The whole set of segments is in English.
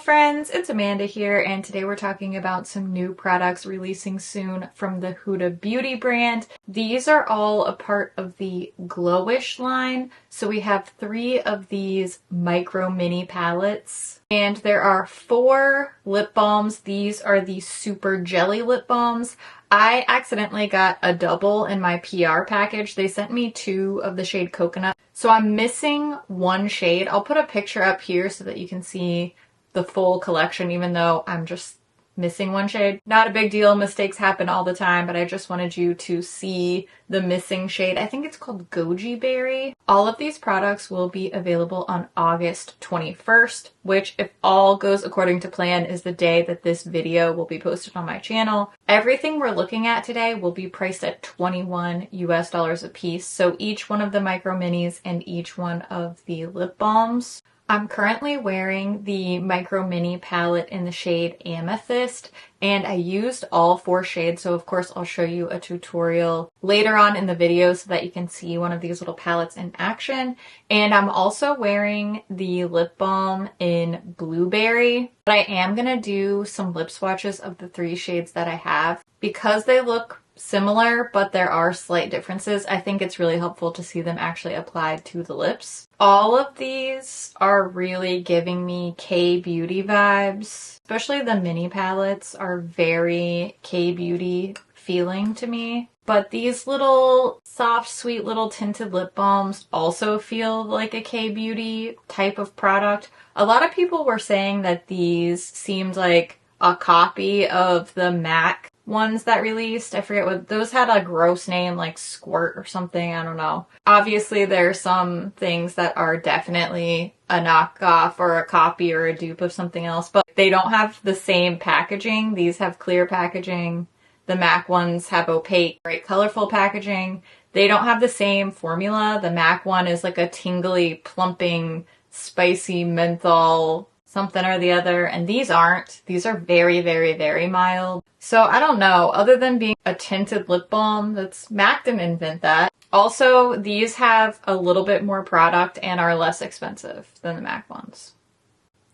friends, it's Amanda here, and today we're talking about some new products releasing soon from the Huda beauty brand. These are all a part of the GloWish line, so we have 3 of these micro mini palettes. And there are 4 lip balms. These are the super jelly lip balms. I accidentally got a double in my PR package. They sent me 2 of the shade Coconut. So I'm missing 1 shade. I'll put a picture up here so that you can see the full collection, even though I'm just missing 1 shade. Not a big deal. Mistakes happen all the time, but I just wanted you to see the missing shade. I think it's called Goji Berry. All of these products will be available on August 21st, which, if all goes according to plan, is the day that this video will be posted on my channel. Everything we're looking at today will be priced at $21 US a piece. So each one of the micro minis and each one of the lip balms. I'm currently wearing the Micro Mini palette in the shade Amethyst, and I used all 4 shades, so of course I'll show you a tutorial later on in the video so that you can see one of these little palettes in action. And I'm also wearing the lip balm in Blueberry, but I am going to do some lip swatches of the 3 shades that I have. Because they look similar, but there are slight differences, I think it's really helpful to see them actually applied to the lips. All of these are really giving me K-beauty vibes. Especially the mini palettes are very K-beauty feeling to me. But these little soft, sweet little tinted lip balms also feel like a K-beauty type of product. A lot of people were saying that these seemed like a copy of the MAC ones that released. I forget what those had, a gross name like Squirt or something. I don't know. Obviously there are some things that are definitely a knockoff or a copy or a dupe of something else, but they don't have the same packaging. These have clear packaging. The MAC ones have opaque, bright, colorful packaging. They don't have the same formula. The MAC one is like a tingly, plumping, spicy menthol something or the other, and these aren't. These are very, very, very mild. So I don't know, other than being a tinted lip balm, MAC didn't invent that. Also, these have a little bit more product and are less expensive than the MAC ones.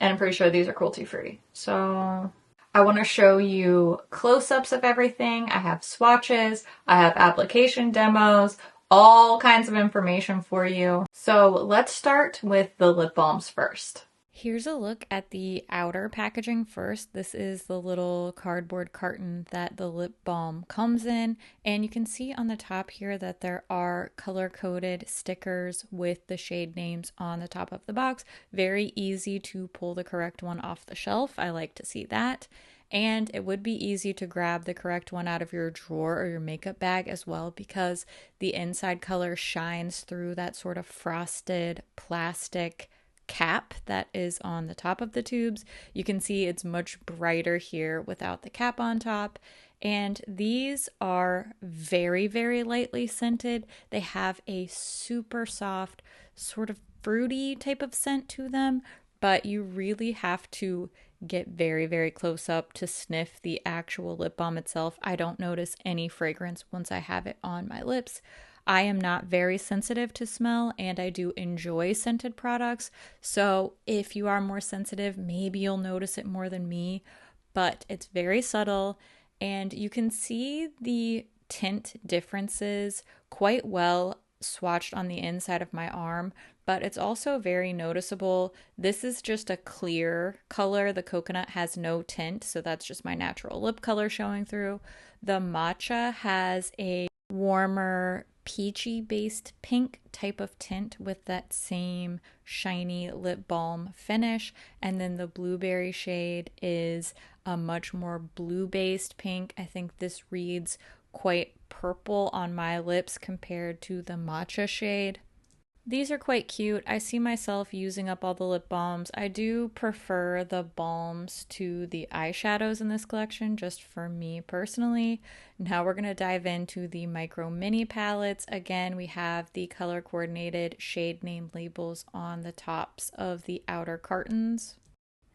And I'm pretty sure these are cruelty-free. So I want to show you close-ups of everything. I have swatches, I have application demos, all kinds of information for you. So let's start with the lip balms first. Here's a look at the outer packaging first. This is the little cardboard carton that the lip balm comes in, and you can see on the top here that there are color-coded stickers with the shade names on the top of the box. Very easy to pull the correct one off the shelf. I like to see that. And it would be easy to grab the correct one out of your drawer or your makeup bag as well, because the inside color shines through that sort of frosted plastic cap that is on the top of the tubes. You can see it's much brighter here without the cap on top. And these are very, very lightly scented. They have a super soft, sort of fruity type of scent to them, but you really have to get very, very close up to sniff the actual lip balm itself. I don't notice any fragrance once I have it on my lips. I am not very sensitive to smell, and I do enjoy scented products. So if you are more sensitive, maybe you'll notice it more than me, but it's very subtle, and you can see the tint differences quite well swatched on the inside of my arm, but it's also very noticeable. This is just a clear color. The coconut has no tint, so that's just my natural lip color showing through. The matcha has a warmer peachy based pink type of tint with that same shiny lip balm finish, and then the blueberry shade is a much more blue based pink. I think this reads quite purple on my lips compared to the matcha shade. These are quite cute. I see myself using up all the lip balms. I do prefer the balms to the eyeshadows in this collection, just for me personally. Now we're going to dive into the micro mini palettes. Again, we have the color coordinated shade name labels on the tops of the outer cartons.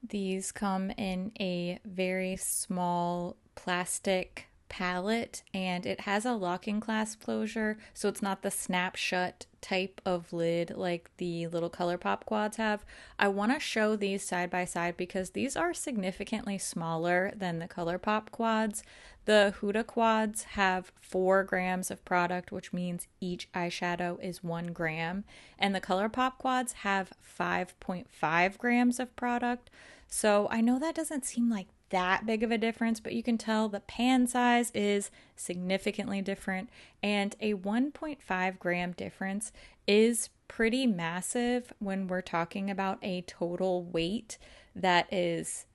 These come in a very small plastic palette, and it has a locking clasp closure, so it's not the snap shut type of lid like the little ColourPop quads have. I want to show these side by side because these are significantly smaller than the ColourPop quads. The Huda quads have 4 grams of product, which means each eyeshadow is 1 gram, and the ColourPop quads have 5.5 grams of product. So I know that doesn't seem like that big of a difference, but you can tell the pan size is significantly different, and a 1.5 gram difference is pretty massive when we're talking about a total weight that is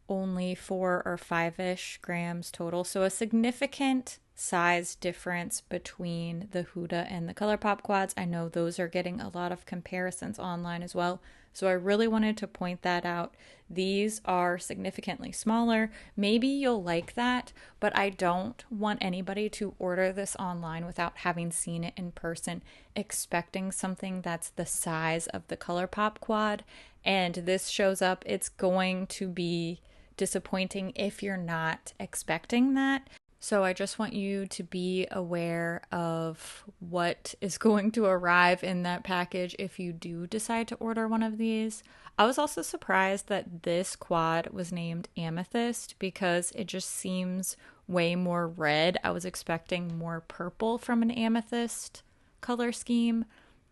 only 4 or 5-ish grams total. So a significant size difference between the Huda and the ColourPop quads. I know those are getting a lot of comparisons online as well. So I really wanted to point that out. These are significantly smaller. Maybe you'll like that, but I don't want anybody to order this online without having seen it in person, expecting something that's the size of the ColourPop quad. And this shows up, it's going to be disappointing if you're not expecting that. So I just want you to be aware of what is going to arrive in that package if you do decide to order one of these. I was also surprised that this quad was named Amethyst because it just seems way more red. I was expecting more purple from an amethyst color scheme,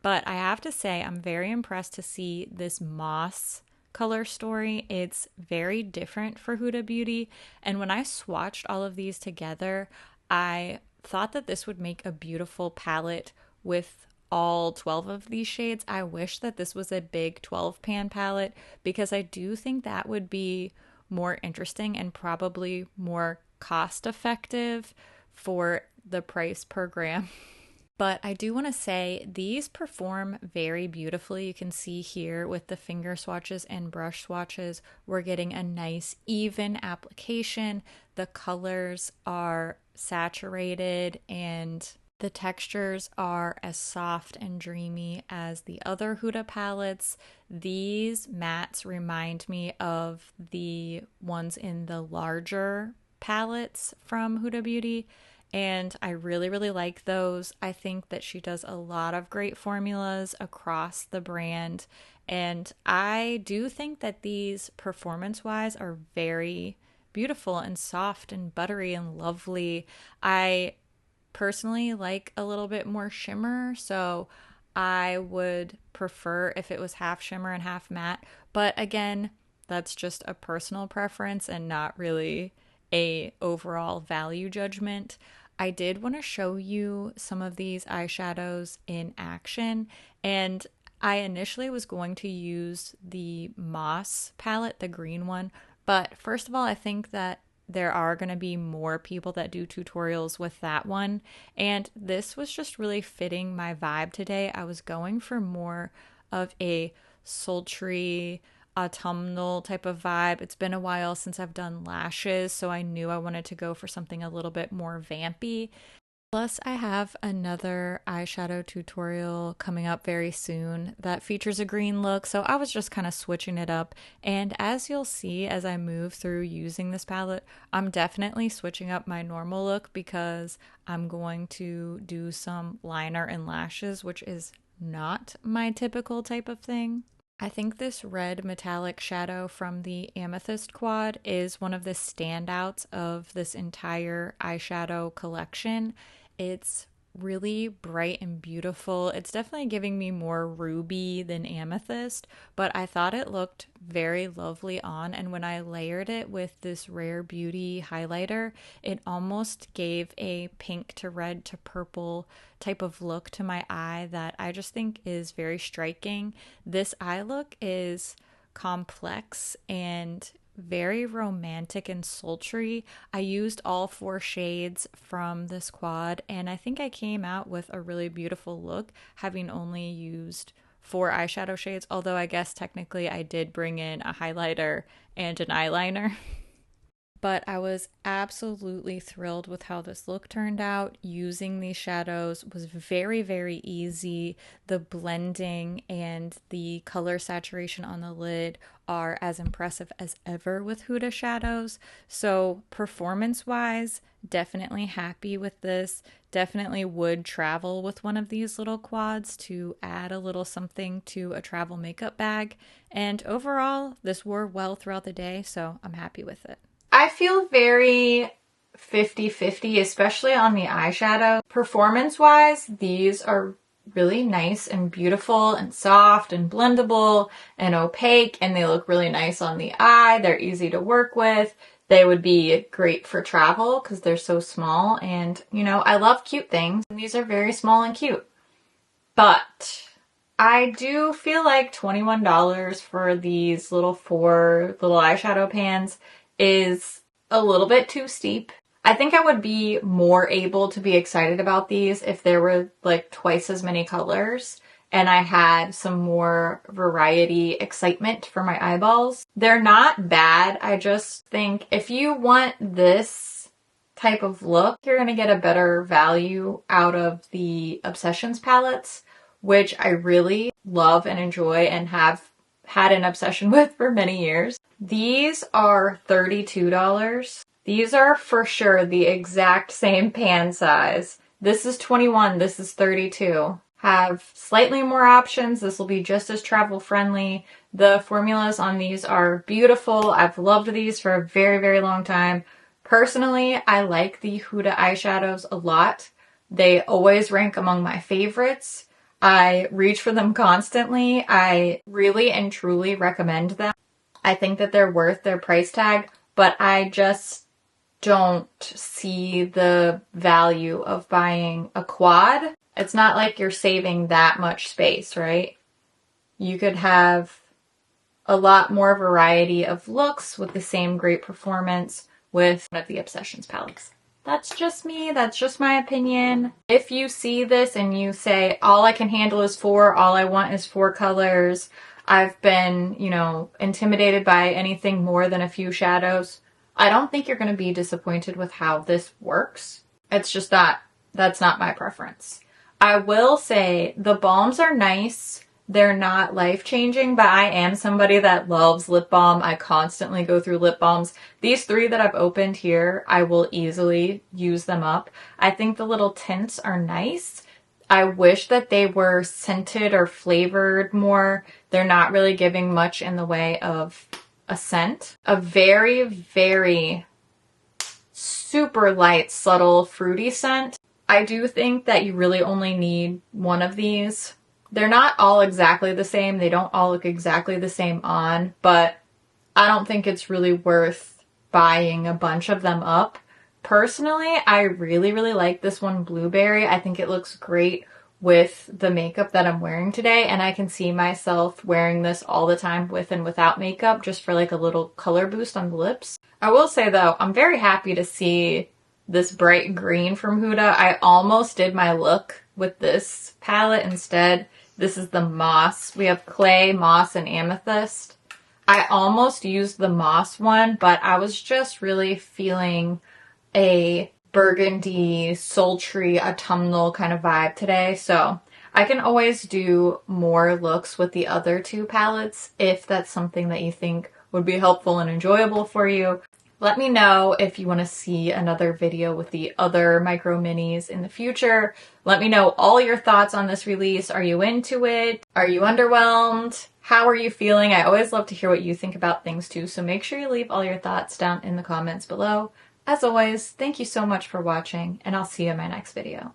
but I have to say I'm very impressed to see this moss color story. It's very different for Huda Beauty, and when I swatched all of these together, I thought that this would make a beautiful palette with all 12 of these shades. I wish that this was a big 12 pan palette because I do think that would be more interesting and probably more cost effective for the price per gram. But I do want to say these perform very beautifully. You can see here with the finger swatches and brush swatches, we're getting a nice even application. The colors are saturated and the textures are as soft and dreamy as the other Huda palettes. These mattes remind me of the ones in the larger palettes from Huda Beauty, and I really, really like those. I think that she does a lot of great formulas across the brand, and I do think that these performance-wise are very beautiful and soft and buttery and lovely. I personally like a little bit more shimmer, so I would prefer if it was half shimmer and half matte, but again, that's just a personal preference and not really a overall value judgment. I did want to show you some of these eyeshadows in action, and I initially was going to use the Moss palette, the green one, but first of all, I think that there are going to be more people that do tutorials with that one, and this was just really fitting my vibe today. I was going for more of a sultry, autumnal type of vibe. It's been a while since I've done lashes, so I knew I wanted to go for something a little bit more vampy. Plus, I have another eyeshadow tutorial coming up very soon that features a green look, so I was just kind of switching it up. And as you'll see as I move through using this palette, I'm definitely switching up my normal look because I'm going to do some liner and lashes, which is not my typical type of thing. I think this red metallic shadow from the Amethyst quad is one of the standouts of this entire eyeshadow collection. It's really bright and beautiful. It's definitely giving me more ruby than amethyst, but I thought it looked very lovely on, and when I layered it with this Rare Beauty highlighter, it almost gave a pink to red to purple type of look to my eye that I just think is very striking. This eye look is complex and very romantic and sultry. I used all 4 shades from this quad, and I think I came out with a really beautiful look having only used 4 eyeshadow shades, although I guess technically I did bring in a highlighter and an eyeliner. But I was absolutely thrilled with how this look turned out. Using these shadows was very, very easy. The blending and the color saturation on the lid are as impressive as ever with Huda shadows. So performance-wise, definitely happy with this. Definitely would travel with one of these little quads to add a little something to a travel makeup bag. And overall, this wore well throughout the day, so I'm happy with it. I feel very 50-50, especially on the eyeshadow. Performance-wise, these are really nice and beautiful and soft and blendable and opaque, and they look really nice on the eye. They're easy to work with. They would be great for travel because they're so small, and you know, I love cute things, and these are very small and cute. But I do feel like $21 for these four little eyeshadow pans is a little bit too steep. I think I would be more able to be excited about these if there were like twice as many colors and I had some more variety excitement for my eyeballs. They're not bad. I just think if you want this type of look, you're going to get a better value out of the Obsessions palettes, which I really love and enjoy and have had an obsession with for many years. These are $32. These are for sure the exact same pan size. This is 21, this is 32. Have slightly more options. This will be just as travel friendly. The formulas on these are beautiful. I've loved these for a very, very long time. Personally, I like the Huda eyeshadows a lot. They always rank among my favorites. I reach for them constantly. I really and truly recommend them. I think that they're worth their price tag, but I just don't see the value of buying a quad. It's not like you're saving that much space, right? You could have a lot more variety of looks with the same great performance with one of the Obsessions palettes. That's just me. That's just my opinion. If you see this and you say, all I can handle is 4, all I want is 4 colors, I've been, you know, intimidated by anything more than a few shadows, I don't think you're going to be disappointed with how this works. It's just that's not my preference. I will say the balms are nice. They're not life-changing, but I am somebody that loves lip balm. I constantly go through lip balms. These 3 that I've opened here, I will easily use them up. I think the little tints are nice. I wish that they were scented or flavored more. They're not really giving much in the way of a scent. A very, very super light, subtle, fruity scent. I do think that you really only need one of these. They're not all exactly the same. They don't all look exactly the same on, but I don't think it's really worth buying a bunch of them up. Personally, I really, really like this one, Blueberry. I think it looks great with the makeup that I'm wearing today, and I can see myself wearing this all the time with and without makeup just for like a little color boost on the lips. I will say though, I'm very happy to see this bright green from Huda. I almost did my look with this palette instead. This is the moss. We have clay, moss, and amethyst. I almost used the moss one, but I was just really feeling a burgundy, sultry, autumnal kind of vibe today. So I can always do more looks with the other 2 palettes if that's something that you think would be helpful and enjoyable for you. Let me know if you want to see another video with the other micro minis in the future. Let me know all your thoughts on this release. Are you into it? Are you underwhelmed? How are you feeling? I always love to hear what you think about things too, so make sure you leave all your thoughts down in the comments below. As always, thank you so much for watching, and I'll see you in my next video.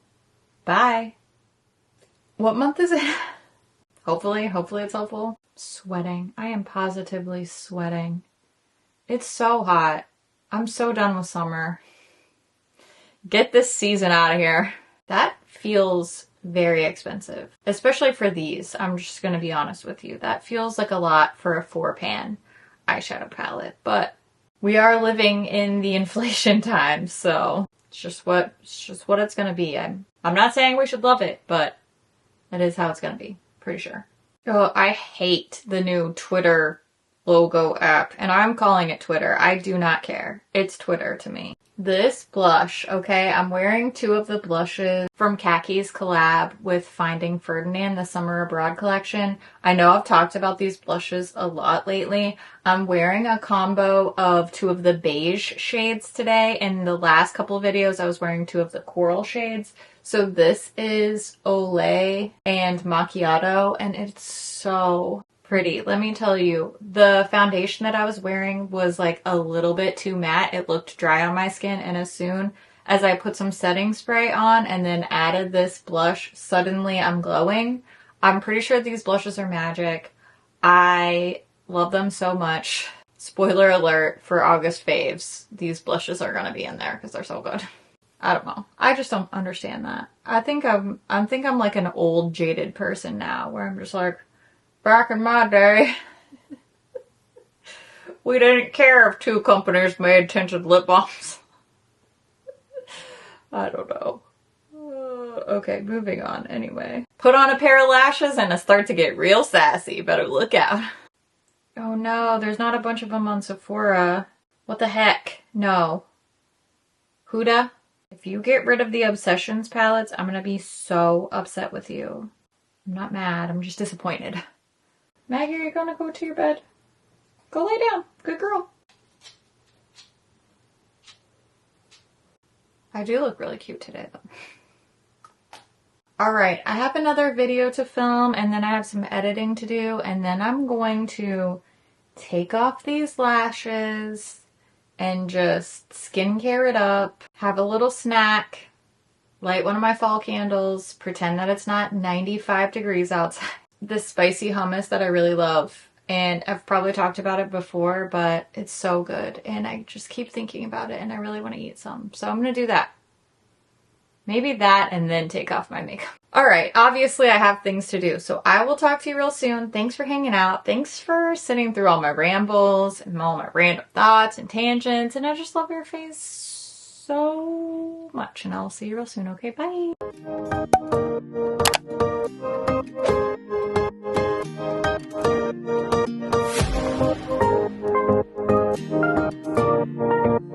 Bye! What month is it? Hopefully it's helpful. Sweating. I am positively sweating. It's so hot. I'm so done with summer. Get this season out of here. That feels very expensive, especially for these. I'm just going to be honest with you. That feels like a lot for a 4-pan eyeshadow palette, but we are living in the inflation times, so it's just what it's going to be. I'm not saying we should love it, but that is how it's going to be. Pretty sure. Oh, I hate the new Twitter logo app, and I'm calling it Twitter. I do not care. It's Twitter to me. This blush, okay, I'm wearing two of the blushes from Khaki's collab with Finding Ferdinand, the Summer Abroad collection. I know I've talked about these blushes a lot lately. I'm wearing a combo of two of the beige shades today. In the last couple of videos, I was wearing two of the coral shades. So this is Au Lait and Macchiato, and it's so pretty. Let me tell you, the foundation that I was wearing was like a little bit too matte. It looked dry on my skin, and as soon as I put some setting spray on and then added this blush, suddenly I'm glowing. I'm pretty sure these blushes are magic. I love them so much. Spoiler alert for August faves. These blushes are gonna be in there because they're so good. I don't know. I just don't understand that. I think I'm like an old jaded person now, where I'm just like, back in my day, we didn't care if two companies made tinted lip balms. I don't know. Okay, moving on anyway. Put on a pair of lashes and I start to get real sassy. Better look out. Oh no, there's not a bunch of them on Sephora. What the heck? No. Huda? If you get rid of the Obsessions palettes, I'm gonna be so upset with you. I'm not mad, I'm just disappointed. Maggie, are you gonna go to your bed? Go lay down. Good girl. I do look really cute today, though. Alright, I have another video to film, and then I have some editing to do, and then I'm going to take off these lashes and just skincare it up, have a little snack, light one of my fall candles, pretend that it's not 95 degrees outside. This spicy hummus that I really love, and I've probably talked about it before, but it's so good, and I just keep thinking about it, and I really want to eat some, so I'm gonna do that. Maybe that, and then take off my makeup. Alright, obviously I have things to do, so I will talk to you real soon. Thanks for hanging out. Thanks for sitting through all my rambles and all my random thoughts and tangents, and I just love your face so much, and I'll see you real soon. Okay, bye!